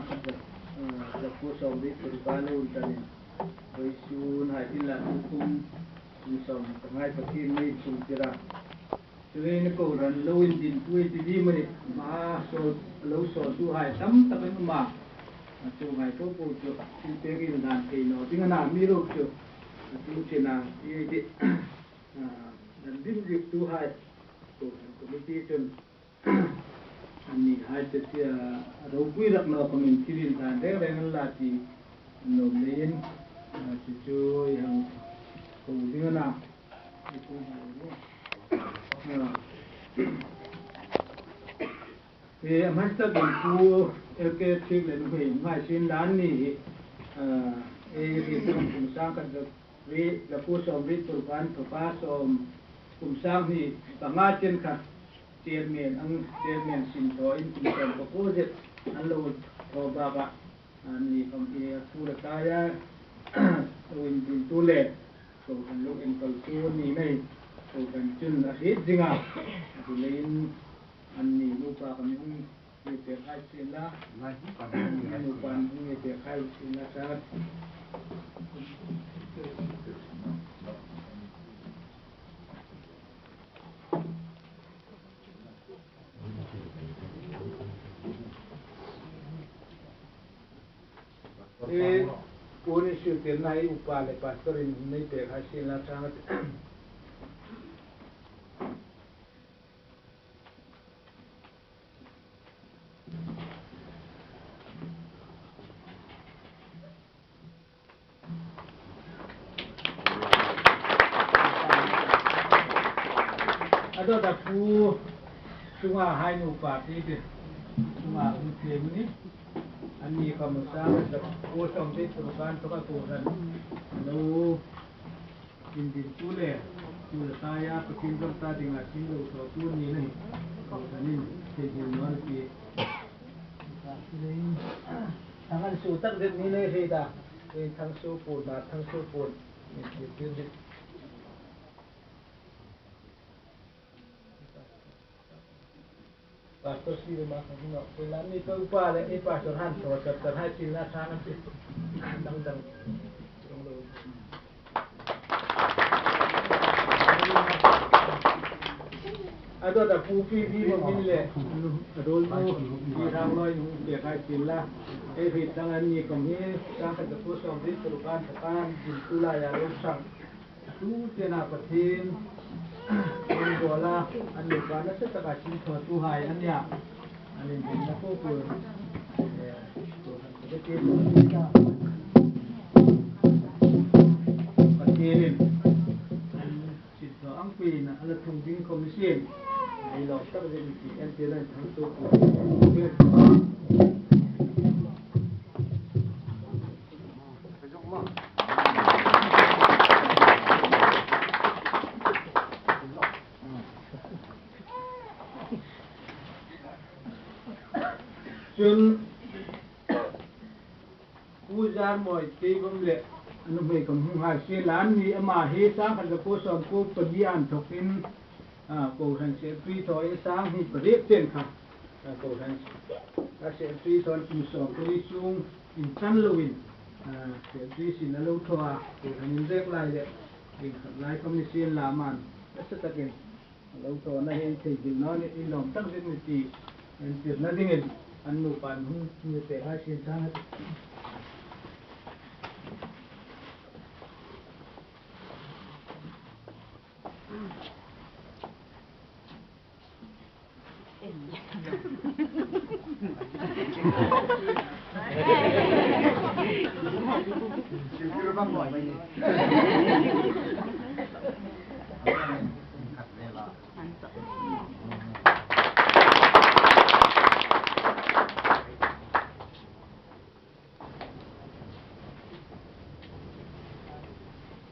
คัดจะผู้สมฤทธิ์บริการอุตริโดยชูนหายที่ละคุมมีสมทำให้ประเทศไม่สูญเสียช่วยนักรันลุยดินช่วยดีๆมันมาสอนเราสอนดูหายตั้มตั้งแต่มาช่วยหายตัวผู้ช่วยที่เตกินนานเองเนาะที่งานมีรูปช่วยช่วยเจนาที่นั่นดิ้นยึดดูหายตัวคนที่จนอันนี้หายจะเสียเราคุยรักเราคงมีที่ดินทางเรื่องนั้นละที่โนเลียนช่วยอย่างคงที่งานมันจะเป็นผู้เอเกติกเลยหน่วยหมายสิ่งนั้นนี่ที่ผมสร้างกันจะผู้สมฤทธิ์ตัวการตัวป้าสมผมสร้างนี่ต่างๆเช่นค่ะเจียร์เมียนสินทอยคุณสมประโคเจอันโลดทอบาบะอันนี้คำที่ผู้ละกายตัวอินดินตัวเล็กตัวกันลูกเอ็นตัวตัวนี้ในตัวกันจุนอาทิตย์จริงอ่ะตัวเล่นอันนี้ลูกปลาคนนี้มีเปียกไข่สินละลูกปลามีเปียกไข่สินละสักผู้นี้ชื่อเตียนนายอุปาเลปัสตรินในเปียกไข่สินละสักada pu sunga hai nu pa ti de sunga un ke ni ani ka ma sa da ko som ti tu kan to ka ko ran no din tu le tu ta ya pa kin do ta ding a tin do to tu ni nei ko ta ni te ji no ti ta ni tangan su tak de ni nei he da thang su pu da thang su pu ni ti ti Pastor sih rumah kami nak pulang ni ke upah ni pastor han so terhai sila sana sih dang ada pupi di mobil le adol tu di ram noi dia kai sila tangan ni kami sang ke pos sampai terukan tekan jula ya rusak tu tena patin bola an ni ba na sa ka sin tho tu hai an ya an ni na ko ko to de ke ka patin an sin tho ang pi na ala thung ding commission ai lo ta de ni an te na thang to koจนผู้จารมอยตีบมเละอันนี้ก็หาเสียหลานมีมาเฮสร้างกันกับผู้สอนผู้ปฏิญาณถกเป็นผู้ทันเสียฟรีถอยสร้างให้ประเรียบเต้นค่ะผู้ทันเสียฟรีถอยอินสองตัวสูงอินชั้นลุยเสียฟรีสินลุทัวผู้ทันเรียกลายเด็กอินลายคอมมิชชั่นลามันแล้วสุดท้ายลุทัวนั่นเองที่จินน้อยอินหลงตั้งเรื่องนี้ที่อินเสียนั่นเองอันนู้นปันหุ่นมีแต่ให้เสียช่าง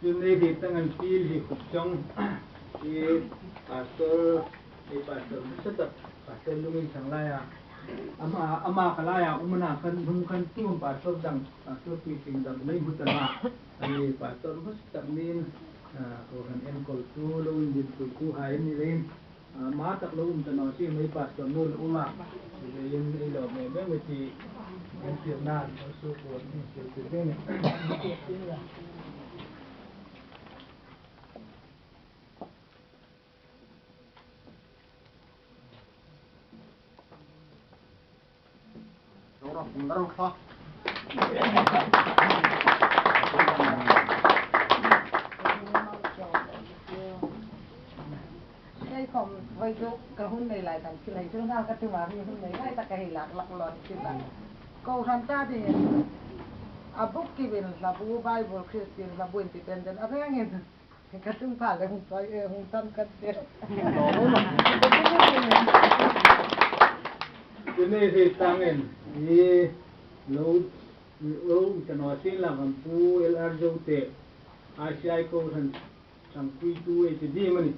จึงในเหตุตั้งปีที่ขุดจ้องที่pastor sedap pastor lumin sanglaya ama kalaya umana kan humkan tu pastor dang pastor pising dang nei hutana ani pastor sedap nin orang enkol tu lumin di tu hai ni len ma tak lu umtana si mai pastor nul uma yen ilo me me ti มันเสียหน้าเขาสู้ปวดนี่เสียเรื่องเนี่ยKumdaran kha. Đây còn vay chỗ cái hôm này lại thành cái này chỗ nào cái thứ mà như hôm này ngay ta cái lạc lọt cái là câu tham gia thì a book given la bu Bible Christian la bu independent a cái nghe cái tung phá lại hùng phải hùng tâm cái đấy cái này thì tăng em đi lâu lâu cho nó xin là làm phu LR dâu tệ ACI câu thành sang quy tu ấy thì đi mà nè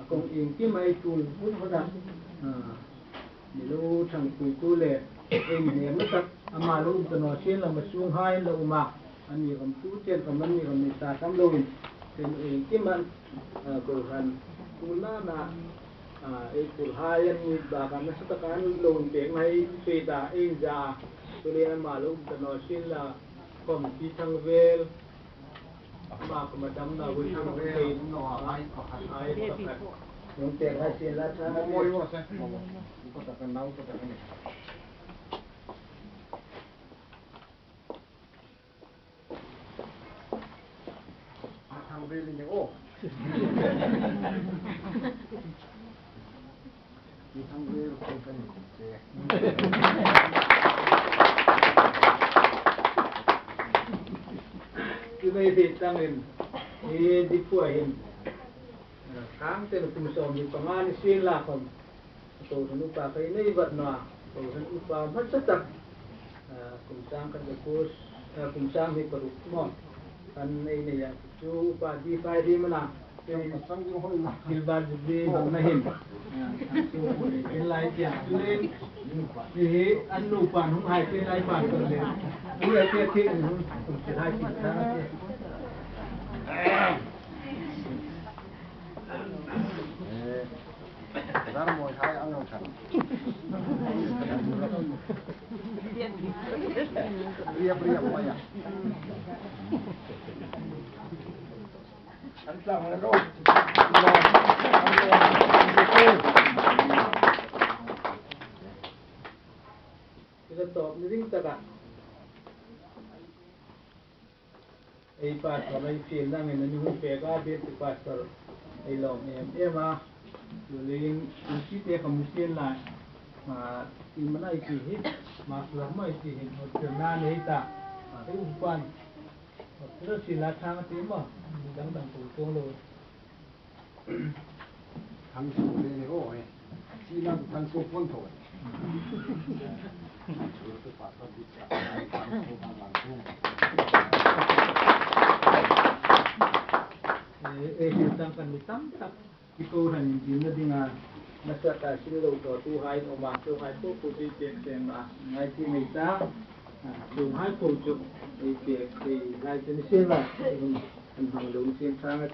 công yên cái máy tu bút họ đặt lâu sang quy tu lệ em này mất tất mà lâu cho nó xin là mà xuống hai lâu mà anh ấy làm tu trên còn anh ấy làm ta cắm lâu thì em cái mà câu thành tu na ikul hayan ni baka nasatakan loan pe mai peda inja tulian malum tanosin la kom ki thangvel ma ko madam na wi thangvel no ai yung te ha sila sa Mo yo sa. Ko ta kan nau ko ta kan. Thang về lên ô. Đi thang về không cần xe. cái này thì tăng lên đi đi qua hình kháng tên là cùng sòng thì bằng an xin là còn tổ thần upa cái này vật nọ tổ thần upa mất rất tập cùng sang cái course cùng sang thì có được mong anh này này chú upa đi phải đi mà nào Kilbar jadi nahin. Ilai dia tulen ni anu pan hung hai ke lai pan ko le. Ui ke ke hung ke hai ki ta ke. Dar mo hai ang ang chan. Priya maya. Anh làm rồi đâu? Kita top ni ding taka. Ei pastor ai fiel dang en ni hu pega be pastor ai long em ma lulin usi te kamusin la ma imana ai ki hit ma sulama ai ki hit na nei ta ai umpan terus sila thang tim ma dang dang tu tong lo Thằng số lên này ôi, chỉ là thằng số con thôi. Số tôi phát ra bị chặt, thằng số bằng bằng chung. Tentang kan hitam tak ikaw rin yung na din nga nasa sila daw to hai o ma to hai po puti ten ma ngai ti mai ta to hai po chuk ai pe ai lai ten sila ang hang lo sin sang at